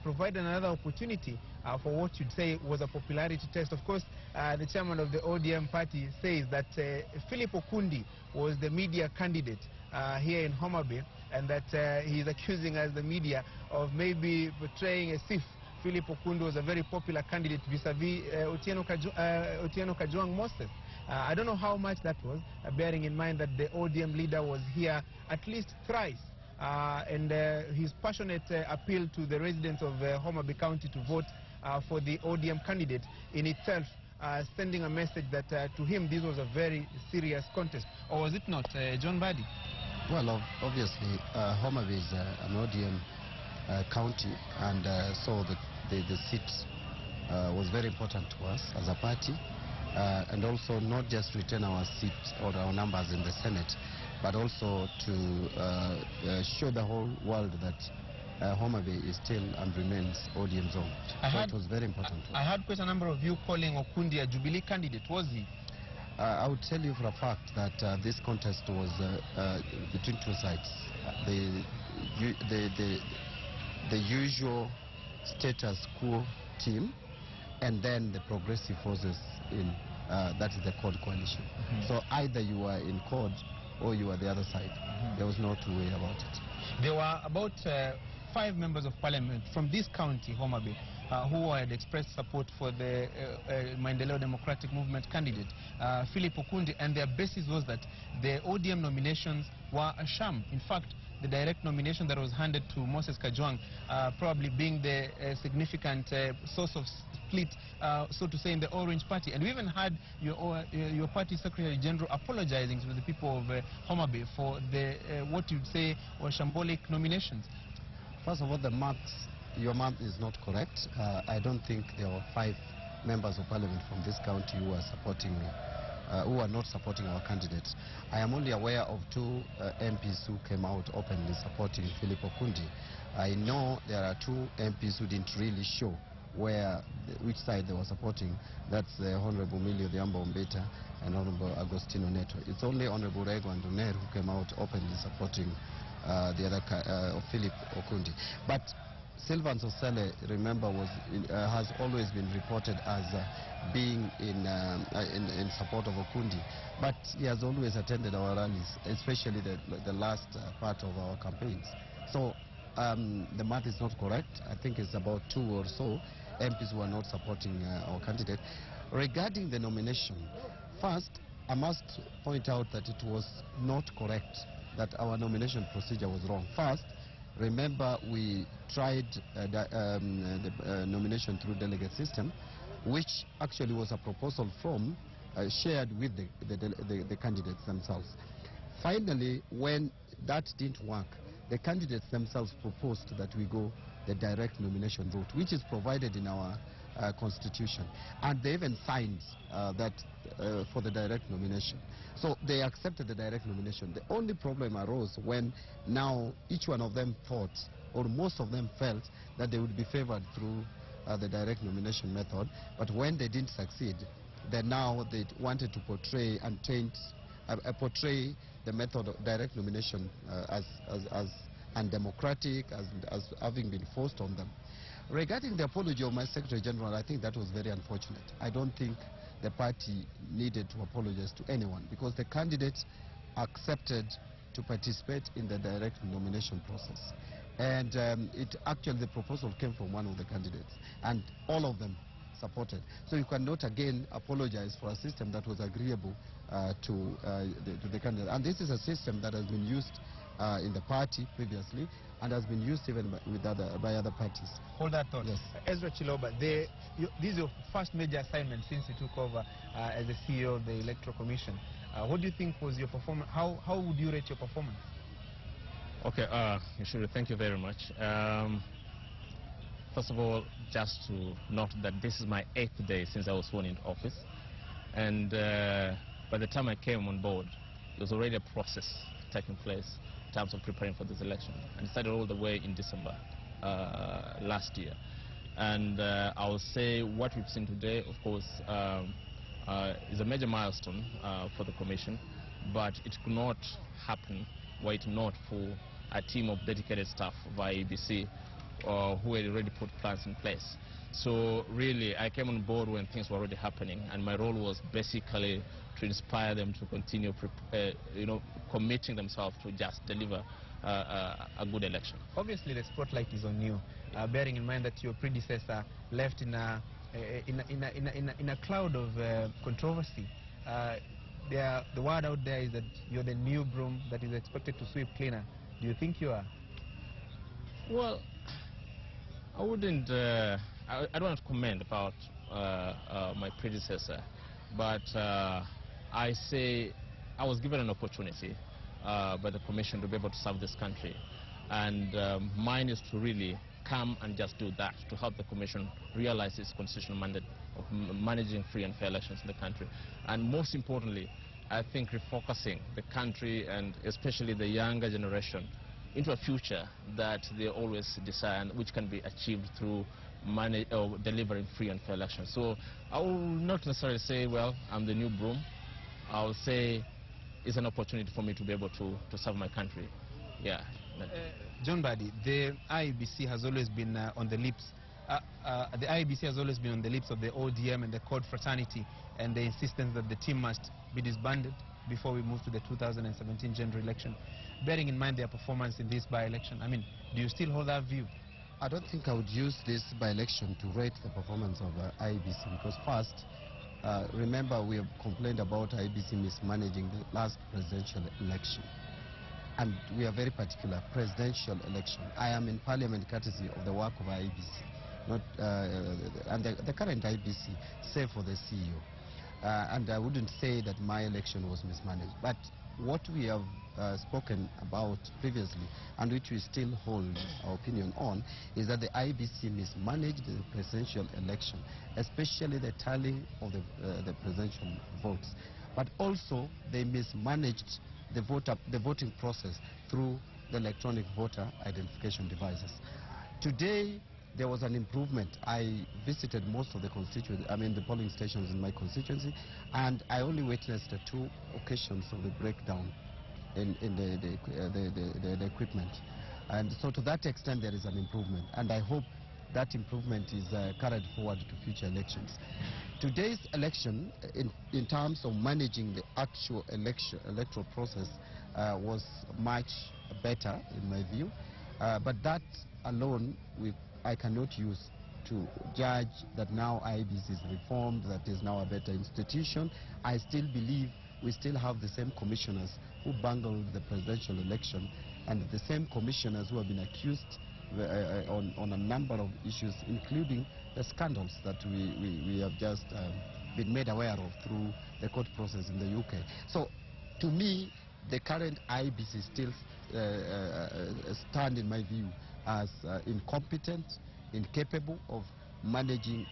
provided another opportunity for what you'd say was a popularity test. Of course, the chairman of the ODM party says that Philip Okundi was the media candidate here in Homa Bay, and that he's accusing us, the media, of maybe portraying as if Philip Okundi was a very popular candidate vis-a-vis Otieno Kajwang Moses. I don't know how much that was, bearing in mind that the ODM leader was here at least thrice. And his passionate appeal to the residents of Homa Bay County to vote for the ODM candidate in itself sending a message that to him this was a very serious contest. Or was it not, John Badi? Well, obviously, Homa Bay is an ODM county, and so the seat was very important to us as a party, and also not just retain our seat or our numbers in the Senate, but also to show the whole world that Homa Bay is still and remains ODM zone. So it was very important to us. I heard quite a number of you calling Okundi a Jubilee candidate. Was he? I would tell you for a fact that this contest was between two sides. The usual status quo team, and then the progressive forces in that is the CORD coalition. So either you are in CORD or you are the other side. There was no two way about it. There were about 5 members of parliament from this county, Homa Bay, who had expressed support for the Maendeleo Democratic Movement candidate, Philip Okundi, and their basis was that the ODM nominations were a sham. In fact, the direct nomination that was handed to Moses Kajwang probably being the significant source of split, so to say, in the Orange Party. And we even had your party Secretary General apologizing to the people of Homa Bay for the what you'd say were shambolic nominations. First of all, the your math is not correct. I don't think there were 5 members of parliament from this county who are supporting who are not supporting our candidates. I am only aware of 2 MPs who came out openly supporting Philip Okundi. I know there are 2 MPs who didn't really show which side they were supporting. That's Honorable Milio Diambo Mbeta and Honorable Agostino Neto. It's only Honorable Rego and Doner who came out openly supporting the other Philip Okundi. But Sylvan Sosele, remember, has always been reported as being in support of Okundi, but he has always attended our rallies, especially the last part of our campaigns. So the math is not correct. I think it's about 2 or so MPs who are not supporting our candidate. Regarding the nomination, first, I must point out that it was not correct, that our nomination procedure was wrong. First, remember, we tried the nomination through delegate system, which actually was a proposal from shared with the candidates themselves. Finally, when that didn't work, the candidates themselves proposed that we go the direct nomination route, which is provided in our constitution, and they even signed that for the direct nomination. So they accepted the direct nomination. The only problem arose when now each one of them thought, or most of them felt, that they would be favored through the direct nomination method. But when they didn't succeed, then now they wanted to portray and portray the method of direct nomination as undemocratic, as having been forced on them. Regarding the apology of my Secretary General, I think that was very unfortunate. I don't think the party needed to apologize to anyone, because the candidates accepted to participate in the direct nomination process. And actually the proposal came from one of the candidates, and all of them supported. So you cannot again apologize for a system that was agreeable to the candidate. And this is a system that has been used in the party previously, and has been used even by other parties. Hold that thought. Yes. Ezra Chiloba, this is your first major assignment since you took over as the CEO of the Electoral Commission. What do you think was your performance? How would you rate your performance? Okay, thank you very much. First of all, just to note that this is my 8th day since I was sworn into office. And by the time I came on board, there was already a process taking place in terms of preparing for this election. And it started all the way in December last year. And I will say what we've seen today, of course, is a major milestone for the Commission, but it could not happen were it not for a team of dedicated staff of IEBC who had already put plans in place. So really, I came on board when things were already happening, and my role was basically to inspire them to continue, committing themselves to just deliver a good election. Obviously, the spotlight is on you, bearing in mind that your predecessor left in a cloud of controversy. The word out there is that you're the new broom that is expected to sweep cleaner. Do you think you are? Well, I wouldn't. I don't want to comment about my predecessor, but I say I was given an opportunity by the Commission to be able to serve this country, and mine is to really come and just do that, to help the Commission realize its constitutional mandate of managing free and fair elections in the country. And most importantly, I think refocusing the country, and especially the younger generation, into a future that they always desire, and which can be achieved through delivering free and fair elections. So I will not necessarily say, well, I'm the new broom. I will say it's an opportunity for me to be able to serve my country. Yeah. John Badi, the IEBC has always been on the lips. The IEBC has always been on the lips of the ODM and the CORD fraternity, and the insistence that the team must be disbanded before we move to the 2017 general election. Bearing in mind their performance in this by-election, I mean, do you still hold that view? I don't think I would use this by-election to rate the performance of IEBC, because first, remember, we have complained about IEBC mismanaging the last presidential election. And we are very particular, presidential election. I am in parliament courtesy of the work of IEBC, not, and the current IEBC, save for the CEO. And I wouldn't say that my election was mismanaged. But what we have spoken about previously, and which we still hold our opinion on, is that the IEBC mismanaged the presidential election, especially the tallying of the presidential votes. But also, they mismanaged the voting process through the electronic voter identification devices. Today, there was an improvement. I visited most of the the polling stations in my constituency, and I only witnessed 2 occasions of the breakdown in the equipment. And so to that extent, there is an improvement, and I hope that improvement is carried forward to future elections. Today's election, in terms of managing the actual electoral process, was much better, in my view. But that alone, I cannot use to judge that now IEBC is reformed, that is now a better institution. I still believe we still have the same commissioners who bungled the presidential election, and the same commissioners who have been accused on a number of issues, including the scandals that we have just been made aware of through the court process in the UK. So, to me, the current IEBC still stand, in my view, as incompetent, incapable of managing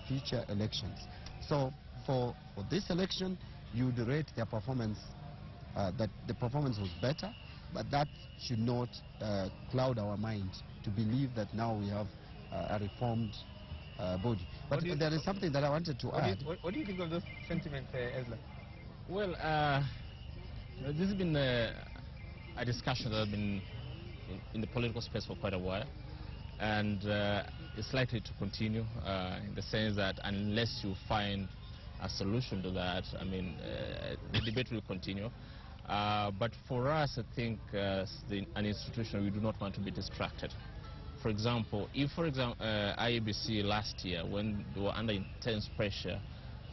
future elections. So, for this election, you would rate their performance, that the performance was better, but that should not cloud our mind to believe that now we have a reformed body. But there is something that I wanted to add. What do you think of those sentiments, Ezra? Well, this has been a discussion that has been in the political space for quite a while, and it's likely to continue in the sense that unless you find a solution to that, I mean, the debate will continue. But for us, I think, an institution, we do not want to be distracted. For example, if, IEBC last year, when they were under intense pressure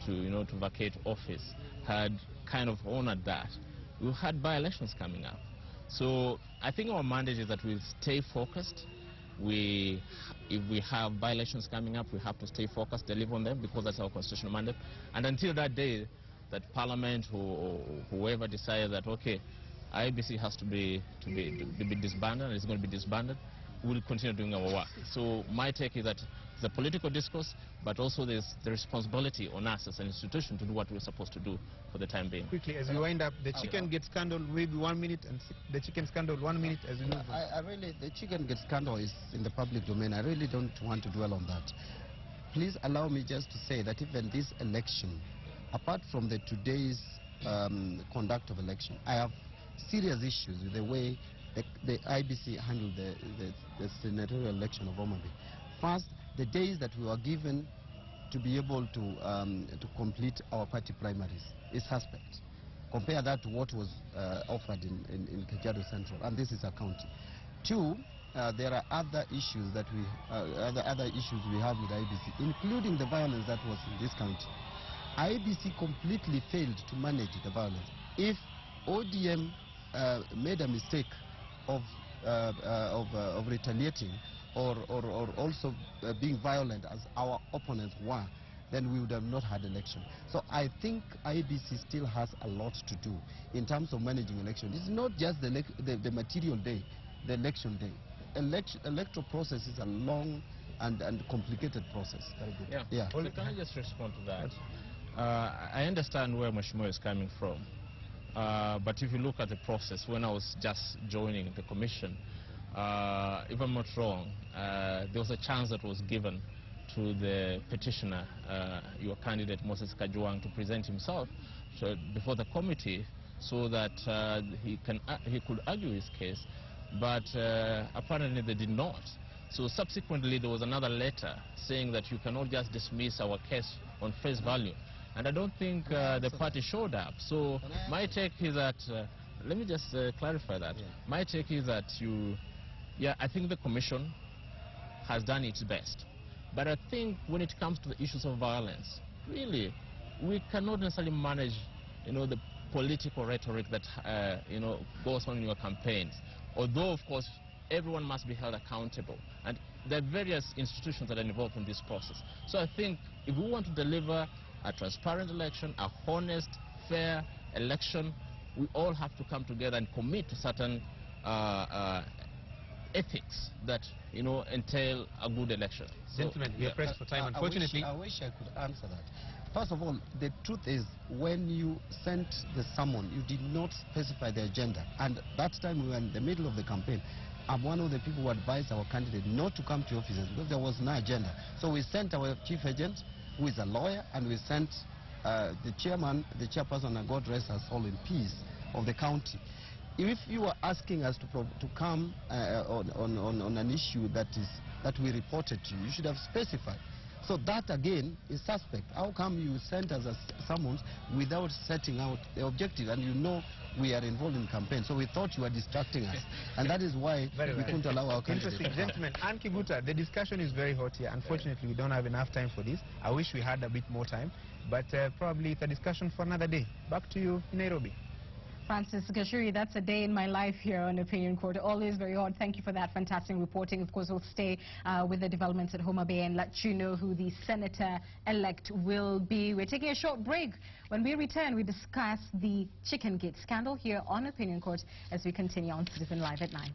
to vacate office, had kind of honored that, we had by-elections coming up. So I think our mandate is that we'll stay focused. If we have by-elections coming up, we have to stay focused, deliver on them, because that's our constitutional mandate. And until that day, that Parliament or whoever decides that, okay, IEBC has to be disbanded, and it's going to be disbanded, we'll continue doing our work. So my take is that it's a political discourse, but also there's the responsibility on us as an institution to do what we're supposed to do for the time being. Quickly, as we wind up, the chicken gets scandal, maybe 1 minute, and the chicken scandal 1 minute as we move on. The chicken gets scandal is in the public domain. I really don't want to dwell on that. Please allow me just to say that even this election, apart from today's conduct of election, I have serious issues with the way the IEBC handled the senatorial election of Homa Bay. First, the days that we were given to be able to complete our party primaries is suspect. Compare that to what was offered in Kajiado Central, and this is a county. Two, there are other issues that other issues we have with IEBC, including the violence that was in this county. IEBC completely failed to manage the violence. If ODM made a mistake of retaliating or also being violent as our opponents were, then we would have not had election. So I think IEBC still has a lot to do in terms of managing election. It's not just the material day, the election day. Electoral process is a long and complicated process. Very good. Yeah. Yeah. So can I just respond to that? I understand where Mheshimiwa is coming from. But if you look at the process, when I was just joining the commission, if I'm not wrong, there was a chance that was given to the petitioner, your candidate Moses Kajwang, to present himself before the committee so that he could argue his case, but apparently they did not. So subsequently there was another letter saying that you cannot just dismiss our case on face value. And I don't think the party showed up. So my take is that, let me just clarify that. Yeah. My take is that I think the commission has done its best. But I think when it comes to the issues of violence, really, we cannot necessarily manage, the political rhetoric that, goes on in your campaigns. Although, of course, everyone must be held accountable. And there are various institutions that are involved in this process. So I think if we want to deliver a transparent election, a honest, fair election, we all have to come together and commit to certain ethics that, entail a good election. Gentlemen, we are pressed for time, unfortunately. I wish I could answer that. First of all, the truth is, when you sent the summon, you did not specify the agenda. And that time we were in the middle of the campaign. I'm one of the people who advised our candidate not to come to offices because there was no agenda. So we sent our chief agent, who is a lawyer, and we sent the chairperson, and God rest her soul in peace, of the county. If you are asking us to come on an issue that we reported to you, you should have specified. So that again is suspect. How come you sent us a summons without setting out the objective, and we are involved in campaign? So we thought you were distracting us, and that is why we couldn't allow our candidate. Interesting. Gentlemen, Ann Kiguta, the discussion is very hot here. Unfortunately, we don't have enough time for this. I wish we had a bit more time, but probably it's a discussion for another day. Back to you, Nairobi. Francis Gashuri, that's a day in my life here on Opinion Court. Always very hard. Thank you for that fantastic reporting. Of course, we'll stay with the developments at Homa Bay and let you know who the senator-elect will be. We're taking a short break. When we return, we discuss the Chicken Gate scandal here on Opinion Court as we continue on Citizen Live at 9.